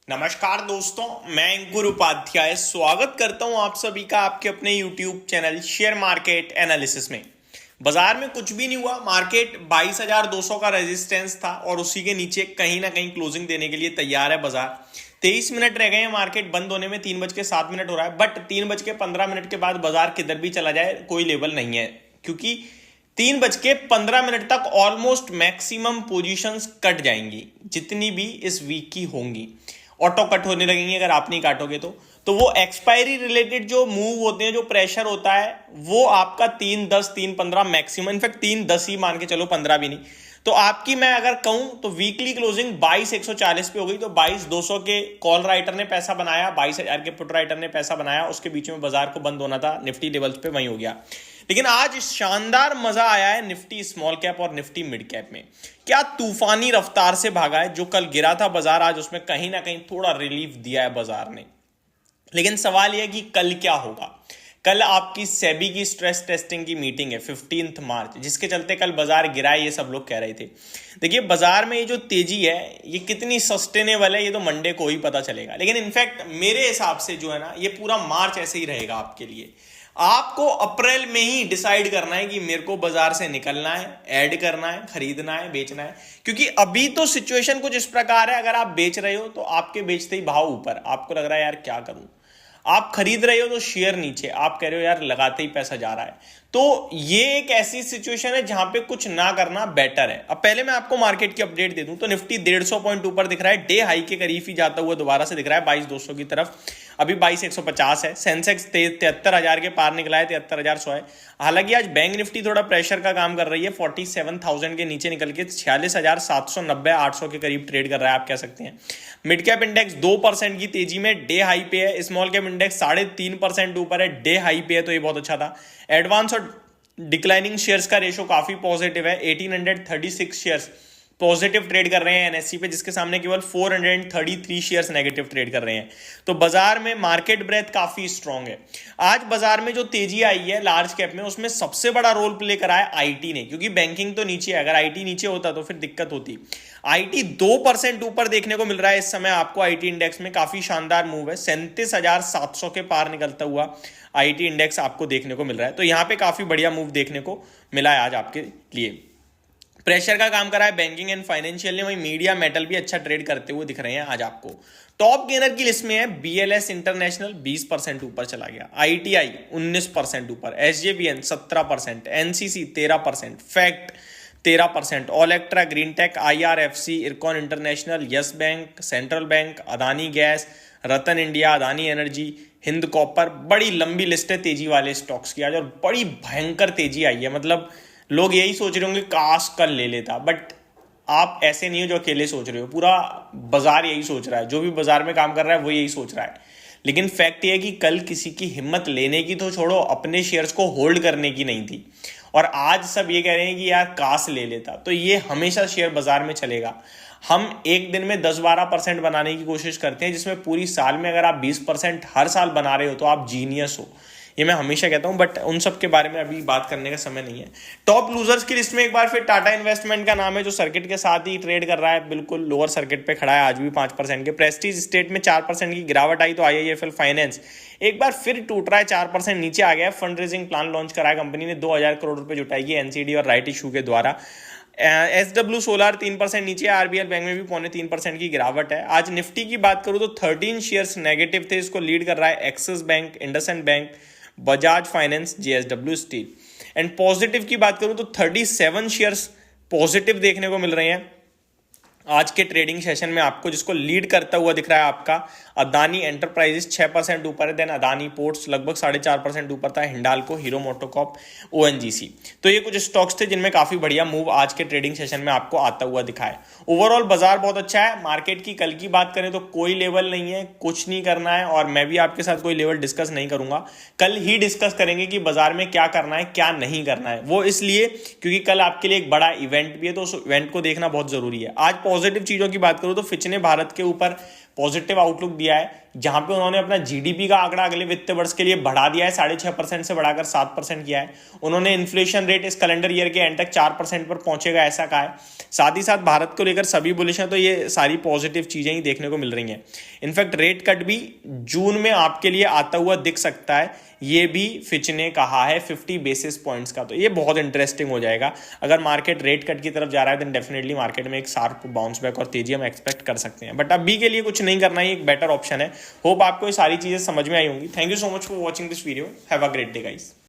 नमस्कार दोस्तों, मैं अंकुर उपाध्याय स्वागत करता हूं आप सभी का आपके अपने YouTube channel share market analysis में। बाजार में कुछ भी नहीं हुआ। मार्केट 22,200 का रेजिस्टेंस था और उसी के नीचे कहीं ना कहीं क्लोजिंग देने के लिए तैयार है बाजार। 23 मिनट रह गए हैं मार्केट बंद होने में, 3:07 हो रहा है। बट 3:15 के बाद बाजार किधर भी चला जाए कोई लेवल नहीं है, क्योंकि 3:15 तक ऑलमोस्ट मैक्सिमम पोजीशंस कट जाएंगी जितनी भी इस वीक की होंगी। ऑटो कट होने लगेंगे अगर आप नहीं काटोगे तो वो एक्सपायरी रिलेटेड जो मूव होते हैं, जो प्रेशर होता है, वो आपका 3:10 3:15 मैक्सिमम, इनफैक्ट 3:10 ही मान के चलो, 15 भी नहीं। तो आपकी मैं अगर कहूं तो वीकली क्लोजिंग 22,140 पे हो गई। तो 22,200 के कॉल राइटर ने पैसा बनाया, 22,000 के पुट राइटर ने पैसा बनाया, उसके बीच में बाजार को बंद होना था निफ्टी लेवल्स पे, वहीं हो गया। लेकिन आज शानदार मजा आया है निफ्टी स्मॉल कैप और निफ्टी मिड कैप में। क्या तूफानी रफ्तार से भागा है। जो कल गिरा था बाजार, आज उसमें कहीं ना कहीं थोड़ा रिलीफ दिया है बाजार ने। लेकिन सवाल यह कि कल क्या होगा। कल आपकी सेबी की स्ट्रेस टेस्टिंग की मीटिंग है 15 मार्च, जिसके चलते कल बाजार गिरा है, ये सब लोग कह रहे थे। देखिए, बाजार में ये जो तेजी है ये कितनी सस्टेनेबल है ये तो मंडे को ही पता चलेगा। लेकिन इनफैक्ट मेरे हिसाब से जो है ना, ये पूरा मार्च ऐसे ही रहेगा आपके लिए। आपको अप्रैल में ही डिसाइड करना है कि मेरे को बाजार से निकलना है, ऐड करना है, खरीदना है, बेचना है। क्योंकि अभी तो सिचुएशन कुछ इस प्रकार है, अगर आप बेच रहे हो तो आपके बेचते ही भाव ऊपर, आपको लग रहा है यार क्या करूं। आप खरीद रहे हो तो शेयर नीचे, आप कह रहे हो यार लगाते ही पैसा जा रहा है। तो ये एक ऐसी सिचुएशन है जहां पे कुछ ना करना बेटर है। अब पहले मैं आपको मार्केट की अपडेट दे दूं तो निफ्टी 150 पॉइंट ऊपर दिख रहा है, डे हाई के करीब ही जाता हुआ दोबारा से दिख रहा है 22,200 की तरफ। अभी 22,150 है। सेंसेक्स 73,000 के पार निकला है, 73,100 है। हालांकि आज बैंक निफ्टी थोड़ा प्रेशर का काम कर रही है, 47,000 के नीचे निकल के 46,790 800 के करीब ट्रेड कर रहा है, आप कह सकते हैं। मिड कैप इंडेक्स 2% की तेजी में डे हाई पे है। स्मॉल कैप इंडेक्स 3.5% ऊपर है, डे हाई पे है, तो ये बहुत अच्छा था। एडवांस और डिक्लाइनिंग शेयर्स का रेशो काफी पॉजिटिव है। 1836 शेयर्स पॉजिटिव ट्रेड कर रहे हैं एनएससी पे, जिसके सामने केवल 433 शेयर्स नेगेटिव ट्रेड कर रहे हैं। तो बाजार में मार्केट ब्रेथ काफी स्ट्रांग है। आज बाजार में जो तेजी आई है लार्ज कैप में, उसमें सबसे बड़ा रोल प्ले करा है आईटी ने, क्योंकि बैंकिंग तो नीचे है। अगर आईटी नीचे होता तो फिर दिक्कत होती। आईटी 2% ऊपर देखने को मिल रहा है इस समय आपको। आईटी इंडेक्स में काफी शानदार मूव है, 37,700 के पार निकलता हुआ आईटी इंडेक्स आपको देखने को मिल रहा है। तो यहां पे काफी बढ़िया मूव देखने को मिला है आज आपके लिए। प्रेशर का काम करा है बैंकिंग एंड फाइनेंशियल ने, वहीं मीडिया मेटल भी अच्छा ट्रेड करते हुए दिख रहे हैं आज आपको। टॉप गेनर की लिस्ट में है बीएलएस इंटरनेशनल, 20% ऊपर चला गया। आईटीआई 19% ऊपर, SJVN 17%, NCC 13%, FACT 13%, Olectra, Greentech, IRFC, Ircon International, Yes Bank, Central Bank, Adani Gas, Ratan India, Adani Energy, Hind Copper. बड़ी लंबी लिस्ट है तेजी वाले स्टॉक्स की आज, और बड़ी भयंकर तेजी आई है। मतलब लोग यही सोच रहे होंगे काश कल ले लेता, बट आप ऐसे नहीं हो जो अकेले सोच रहे हो, पूरा बाजार यही सोच रहा है। जो भी बाजार में काम कर रहा है वो यही सोच रहा है। लेकिन फैक्ट ये है कि कल किसी की हिम्मत लेने की तो छोड़ो, अपने शेयर्स को होल्ड करने की नहीं थी। और आज सब ये कह रहे हैं कि यार काश ले लेता। तो ये हमेशा शेयर बाजार में चलेगा। हम एक दिन में 10-12% बनाने की कोशिश करते हैं, जिसमें पूरी साल में अगर आप 20% हर साल बना रहे हो तो आप जीनियस हो। ये मैं हमेशा कहता हूं, बट उन सब के बारे में अभी बात करने का समय नहीं है। टॉप लूजर्स की लिस्ट में एक बार फिर टाटा इन्वेस्टमेंट का नाम है, जो सर्किट के साथ ही ट्रेड कर रहा है, बिल्कुल लोअर सर्किट पे खड़ा है, आज भी 5% के। प्रेस्टीज स्टेट में 4% की गिरावट आई, तो आईआईएफएल फाइनेंस एक बार फिर टूट रहा है, 4% नीचे आ गया है। फंड रेजिंग प्लान लॉन्च करा है कंपनी ने, 2,000 करोड़ रुपए जुटाएगी एनसीडी और राइट इशू के द्वारा। एसडब्ल्यू सोलर 3% नीचे, आरबीएल बैंक में भी 0.25% की गिरावट है। आज निफ्टी की बात करूं तो 13 शेयर्स नेगेटिव थे, इसको लीड कर रहा है axis bank, IndusInd bank, Bajaj finance, JSW steel. And positive की बात करूं तो 37 शेयर्स पॉजिटिव देखने को मिल रहे हैं आज के ट्रेडिंग सेशन में आपको। जिसको लीड करता हुआ दिख रहा है आपका अदानी एंटरप्राइजेस, 6% ऊपर है। देन अदानी पोर्ट्स लगभग 4.5% ऊपर था। Hindalco, hero MotoCorp, ONGC. तो ये कुछ स्टॉक्स थे जिनमें काफी बढ़िया मूव आज के ट्रेडिंग सेशन में आपको आता हुआ दिखा है। ओवरऑल बाजार बहुत अच्छा है। मार्केट की कल की बात करें तो कोई लेवल नहीं है, कुछ नहीं करना है, और मैं भी आपके साथ कोई लेवल डिस्कस नहीं करूंगा। कल ही डिस्कस करेंगे कि बाजार में क्या करना है क्या नहीं करना है। वो इसलिए क्योंकि कल आपके लिए एक बड़ा इवेंट भी है, तो उस इवेंट को देखना बहुत जरूरी है। आज पॉजिटिव चीजों की बात करूं तो फिच ने भारत के ऊपर पॉजिटिव आउटलुक दिया है। जहां पे उन्होंने अपना जीडीपी का आंकड़ा अगले वित्तीय वर्ष के लिए बढ़ा दिया है, 6.5% से बढ़ाकर 7% किया है। उन्होंने इन्फ्लेशन रेट इस कैलेंडर ईयर के एंड तक 4% पर पहुंचेगा ऐसा कहा है। साथ ही साथ भारत को लेकर सभी बुलिश हैं, तो ये सारी पॉजिटिव चीजें ही देखने को मिल रही हैं। इनफैक्ट रेट कट भी जून में आपके लिए आता हुआ दिख सकता है, ये भी फिच ने कहा है 50 बेसिस पॉइंट्स का। तो ये बहुत इंटरेस्टिंग हो जाएगा। अगर मार्केट रेट कट की तरफ जा रहा है, देन डेफिनेटली मार्केट में एक शार्प बाउंस बैक और तेजी हम एक्सपेक्ट कर सकते हैं। बट अभी के लिए कुछ नहीं करना ही एक बेटर ऑप्शन है। होप आपको ये सारी चीजें समझ में आई होंगी। Thank you so much for watching this video. Have a great day guys.